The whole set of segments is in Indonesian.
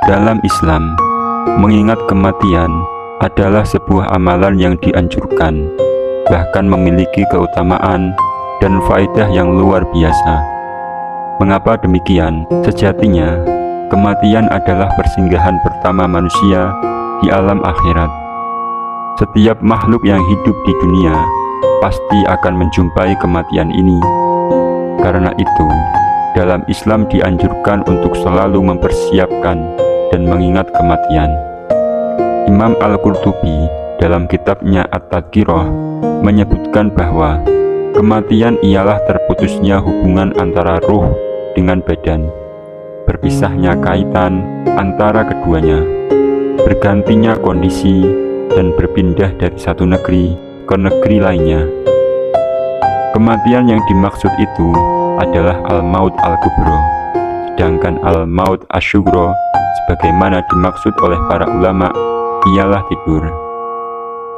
Dalam Islam, mengingat kematian adalah sebuah amalan yang dianjurkan, bahkan memiliki keutamaan dan faedah yang luar biasa. Mengapa demikian? Sejatinya, kematian adalah persinggahan pertama manusia di alam akhirat. Setiap makhluk yang hidup di dunia pasti akan menjumpai kematian ini. Karena itu, dalam Islam dianjurkan untuk selalu mempersiapkan dan mengingat kematian. Imam Al-Qurtubi dalam kitabnya At-Tadhkirah menyebutkan bahwa kematian ialah terputusnya hubungan antara ruh dengan badan, berpisahnya kaitan antara keduanya, bergantinya kondisi, dan berpindah dari satu negeri ke negeri lainnya. Kematian yang dimaksud itu adalah al-maut al-kubro, sedangkan al-maut asyugro sebagaimana dimaksud oleh para ulama ialah tidur.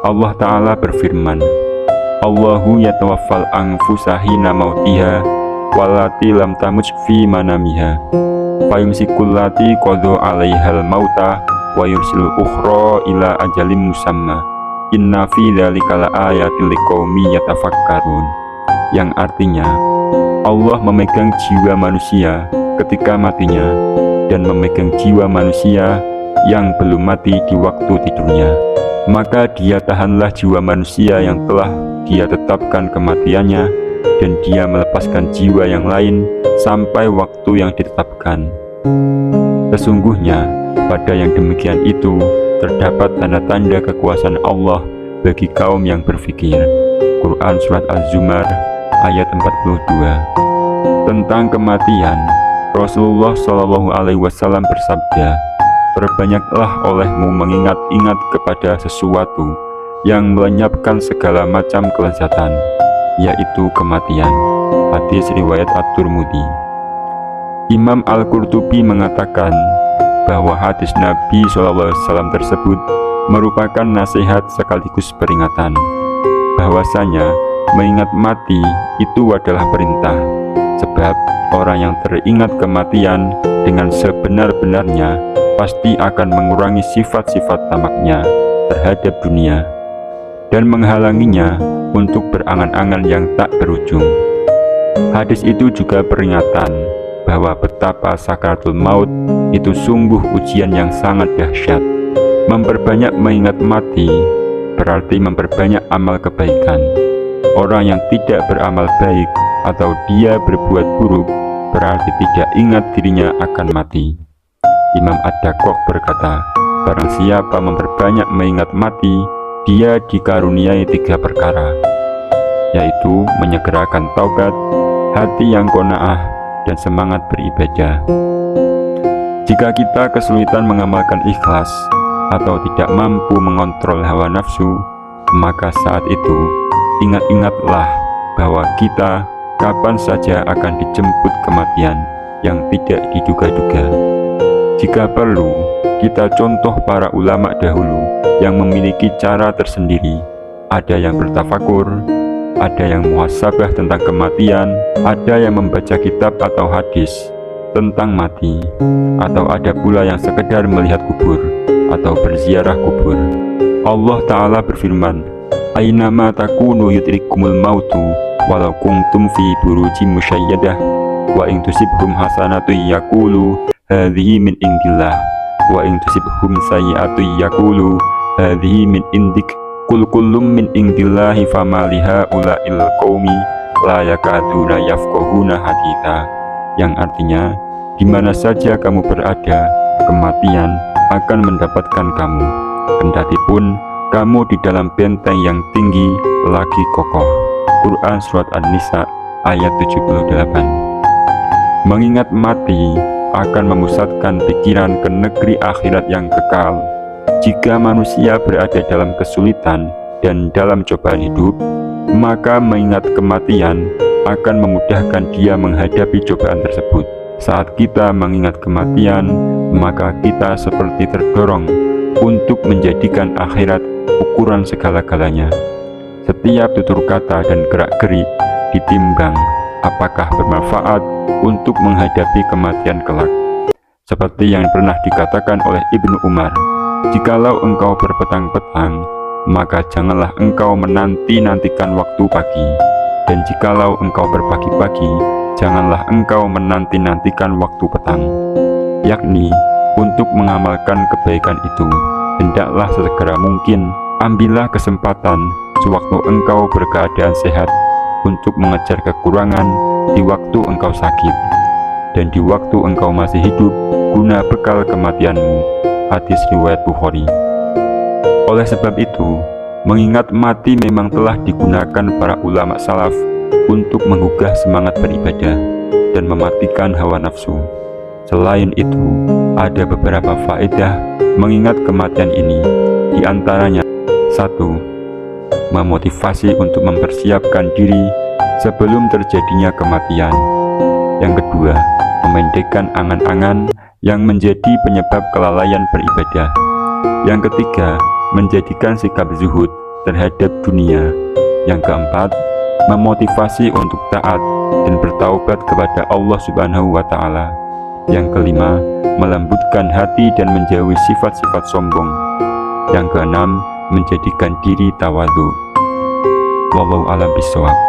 Allah Ta'ala berfirman, Allahu yatawaffal anfusa hina mautiha wallati lam tamuj fi manamiha fayumsikul lati qadha 'alaihal mauta wa yursilul ukhra ila ajalim musamma inna fi dzalika laayatil liqaumi yatafakkarun, yang artinya Allah memegang jiwa manusia ketika matinya dan memegang jiwa manusia yang belum mati di waktu tidurnya. Maka dia tahanlah jiwa manusia yang telah dia tetapkan kematiannya, dan dia melepaskan jiwa yang lain sampai waktu yang ditetapkan. Sesungguhnya pada yang demikian itu terdapat tanda-tanda kekuasaan Allah bagi kaum yang berfikir. Quran Surat Az-Zumar ayat 42. Tentang kematian, Rasulullah SAW bersabda, "Perbanyaklah olehmu mengingat-ingat kepada sesuatu yang melenyapkan segala macam kelezatan, yaitu kematian." Hadis riwayat At-Tirmidzi. Imam Al-Qurtubi mengatakan bahwa hadis Nabi SAW tersebut merupakan nasihat sekaligus peringatan, bahwasanya mengingat mati itu adalah perintah, sebab orang yang teringat kematian dengan sebenar-benarnya pasti akan mengurangi sifat-sifat tamaknya terhadap dunia dan menghalanginya untuk berangan-angan yang tak berujung. Hadis itu juga peringatan bahwa betapa sakaratul maut itu sungguh ujian yang sangat dahsyat. Memperbanyak mengingat mati berarti memperbanyak amal kebaikan. Orang yang tidak beramal baik atau dia berbuat buruk berarti tidak ingat dirinya akan mati. Imam Ad-Daqqaq berkata, barang siapa memperbanyak mengingat mati, dia dikaruniai 3 perkara, yaitu menyegerakan taubat, hati yang qanaah, dan semangat beribadah. Jika kita kesulitan mengamalkan ikhlas atau tidak mampu mengontrol hawa nafsu, maka saat itu ingat-ingatlah bahwa kita kapan saja akan dijemput kematian yang tidak diduga-duga. Jika perlu, kita contoh para ulama dahulu yang memiliki cara tersendiri. Ada yang bertafakur, ada yang muhasabah tentang kematian, ada yang membaca kitab atau hadis tentang mati, atau ada pula yang sekedar melihat kubur atau berziarah kubur. Allah Ta'ala berfirman, "Ainama takunu yudrikumul mautu walau kuntum fi burujim musyayyadah wa in tusibhum hasanatu yaqulu hadhihi min indillah wa in tusibhum sayyi'atu yaqulu hadhihi min indik qul kullum min indillahi fama lihaula'il qaumi la yakaduna yafqahuna haditha." Yang artinya, di mana saja kamu berada, kematian akan mendapatkan kamu, kendatipun kamu di dalam benteng yang tinggi lagi kokoh. Quran Surat An-Nisa ayat 78. Mengingat mati akan memusatkan pikiran ke negeri akhirat yang kekal. Jika manusia berada dalam kesulitan dan dalam cobaan hidup, maka mengingat kematian akan memudahkan dia menghadapi cobaan tersebut. Saat kita mengingat kematian, maka kita seperti terdorong untuk menjadikan akhirat ukuran segala-galanya. Setiap tutur kata dan gerak-gerik ditimbang apakah bermanfaat untuk menghadapi kematian kelak. seperti yang pernah dikatakan oleh Ibnu Umar, "Jikalau engkau berpetang-petang, maka janganlah engkau menanti-nantikan waktu pagi, dan jikalau engkau berpagi-pagi, janganlah engkau menanti-nantikan waktu petang." Yakni, untuk mengamalkan kebaikan itu, hendaklah sesegera mungkin ambillah kesempatan sewaktu engkau berkeadaan sehat untuk mengejar kekurangan di waktu engkau sakit, dan di waktu engkau masih hidup guna bekal kematianmu. Hadis riwayat Bukhari. Oleh sebab itu, mengingat mati memang telah digunakan para ulama salaf untuk menggugah semangat beribadah dan mematikan hawa nafsu. Selain itu, ada beberapa faedah mengingat kematian ini, di antaranya: 1. Memotivasi untuk mempersiapkan diri sebelum terjadinya kematian. Yang kedua, memendekkan angan-angan yang menjadi penyebab kelalaian beribadah. Yang ketiga, menjadikan sikap zuhud terhadap dunia. Yang keempat, memotivasi untuk taat dan bertaubat kepada Allah Subhanahu wa Ta'ala. Yang kelima, melembutkan hati dan menjauhi sifat-sifat sombong. Yang keenam, menjadikan diri tawadhu. Wallahu a'lam bishawab.